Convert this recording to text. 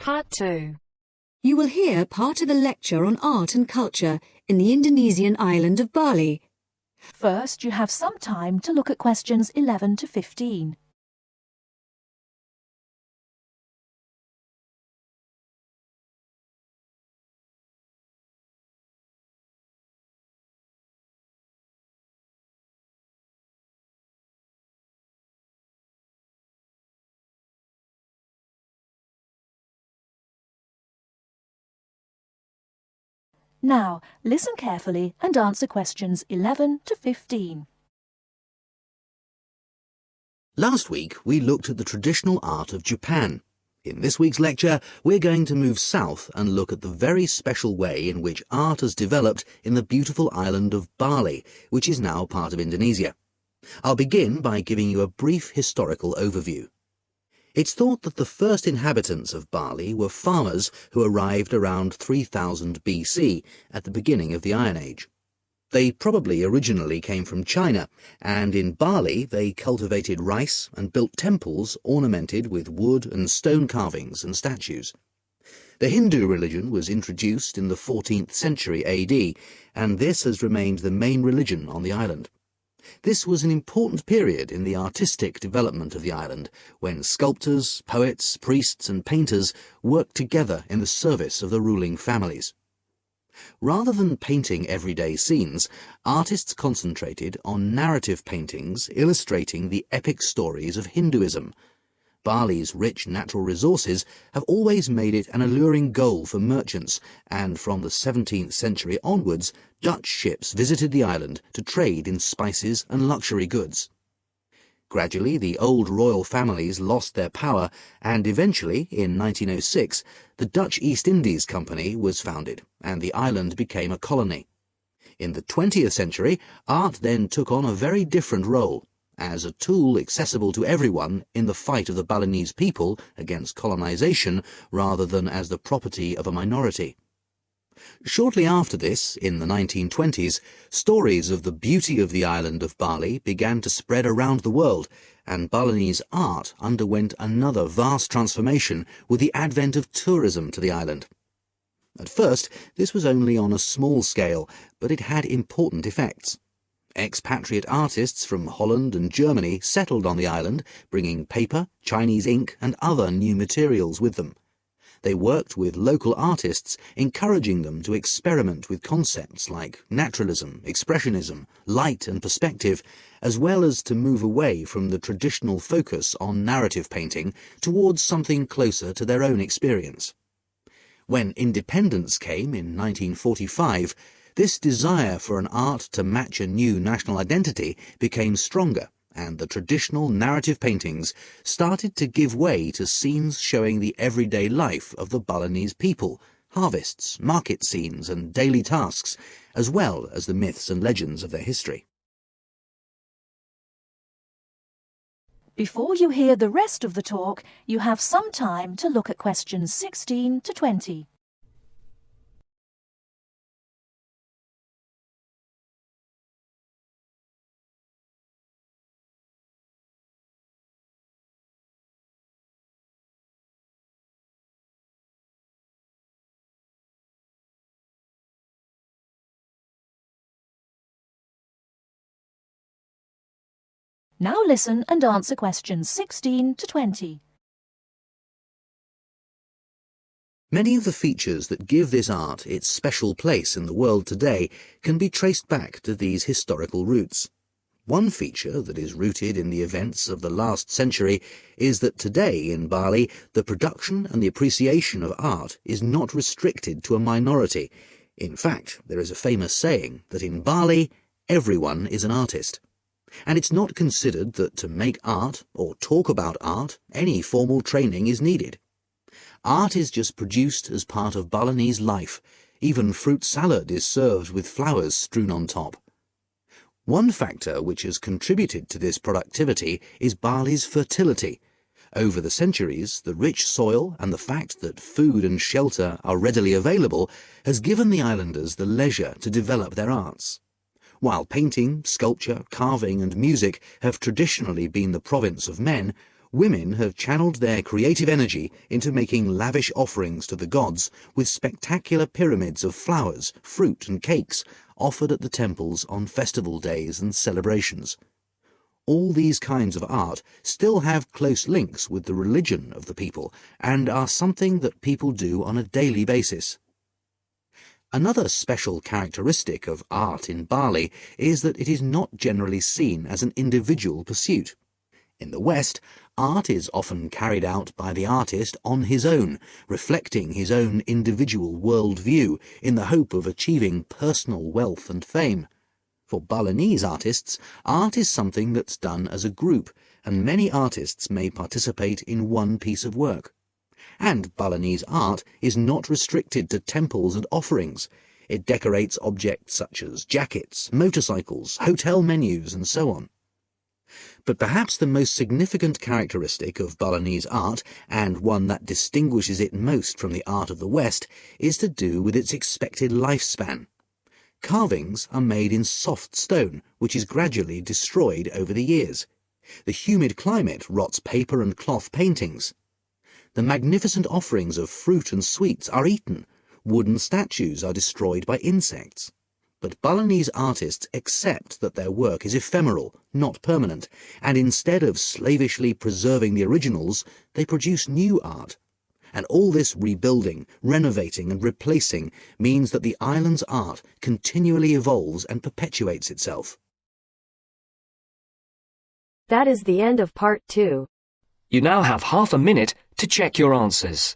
Part 2. You will hear part of a lecture on art and culture in the Indonesian island of Bali. First, you have some time to look at questions 11 to 15. Now, listen carefully and answer questions 11 to 15. Last week, we looked at the traditional art of Japan. In this week's lecture, we're going to move south and look at the very special way in which art has developed in the beautiful island of Bali, which is now part of Indonesia. I'll begin by giving you a brief historical overview. It's thought that the first inhabitants of Bali were farmers who arrived around 3000 BC, at the beginning of the Iron Age. They probably originally came from China, and in Bali they cultivated rice and built temples ornamented with wood and stone carvings and statues. The Hindu religion was introduced in the 14th century AD, and this has remained the main religion on the island. This was an important period in the artistic development of the island, when sculptors, poets, priests and painters worked together in the service of the ruling families. Rather than painting everyday scenes, artists concentrated on narrative paintings illustrating the epic stories of Hinduism. Bali's rich natural resources have always made it an alluring goal for merchants, and from the 17th century onwards, Dutch ships visited the island to trade in spices and luxury goods. Gradually, the old royal families lost their power, and eventually, in 1906, the Dutch East Indies Company was founded, and the island became a colony. In the 20th century, art then took on a very different role, as a tool accessible to everyone in the fight of the Balinese people against colonization, rather than as the property of a minority. Shortly after this, in the 1920s, stories of the beauty of the island of Bali began to spread around the world, and Balinese art underwent another vast transformation with the advent of tourism to the island. At first, this was only on a small scale, but it had important effects. Expatriate artists from Holland and Germany settled on the island, bringing paper, Chinese ink and other new materials with them. They worked with local artists, encouraging them to experiment with concepts like naturalism, expressionism, light and perspective, as well as to move away from the traditional focus on narrative painting towards something closer to their own experience. When independence came in 1945, this desire for an art to match a new national identity became stronger, and the traditional narrative paintings started to give way to scenes showing the everyday life of the Balinese people, harvests, market scenes and daily tasks, as well as the myths and legends of their history. Before you hear the rest of the talk, you have some time to look at questions 16 to 20. Now listen and answer questions 16 to 20. Many of the features that give this art its special place in the world today can be traced back to these historical roots. One feature that is rooted in the events of the last century is that today in Bali, the production and the appreciation of art is not restricted to a minority. In fact, there is a famous saying that in Bali, everyone is an artist. And it's not considered that to make art or talk about art, any formal training is needed. Art is just produced as part of Balinese life. Even fruit salad is served with flowers strewn on top. One factor which has contributed to this productivity is Bali's fertility. Over the centuries, the rich soil and the fact that food and shelter are readily available has given the islanders the leisure to develop their arts. While painting, sculpture, carving and music have traditionally been the province of men, women have channeled their creative energy into making lavish offerings to the gods with spectacular pyramids of flowers, fruit and cakes offered at the temples on festival days and celebrations. All these kinds of art still have close links with the religion of the people and are something that people do on a daily basis. Another special characteristic of art in Bali is that it is not generally seen as an individual pursuit. In the West, art is often carried out by the artist on his own, reflecting his own individual world-view in the hope of achieving personal wealth and fame. For Balinese artists, art is something that's done as a group, and many artists may participate in one piece of work. And Balinese art is not restricted to temples and offerings. It decorates objects such as jackets, motorcycles, hotel menus, and so on. But perhaps the most significant characteristic of Balinese art, and one that distinguishes it most from the art of the West, is to do with its expected lifespan. Carvings are made in soft stone, which is gradually destroyed over the years. The humid climate rots paper and cloth paintings. The magnificent offerings of fruit and sweets are eaten. Wooden statues are destroyed by insects. But Balinese artists accept that their work is ephemeral, not permanent, and instead of slavishly preserving the originals, they produce new art. And all this rebuilding, renovating and replacing means that the island's art continually evolves and perpetuates itself. That is the end of part 2. You now have half a minute to check your answers.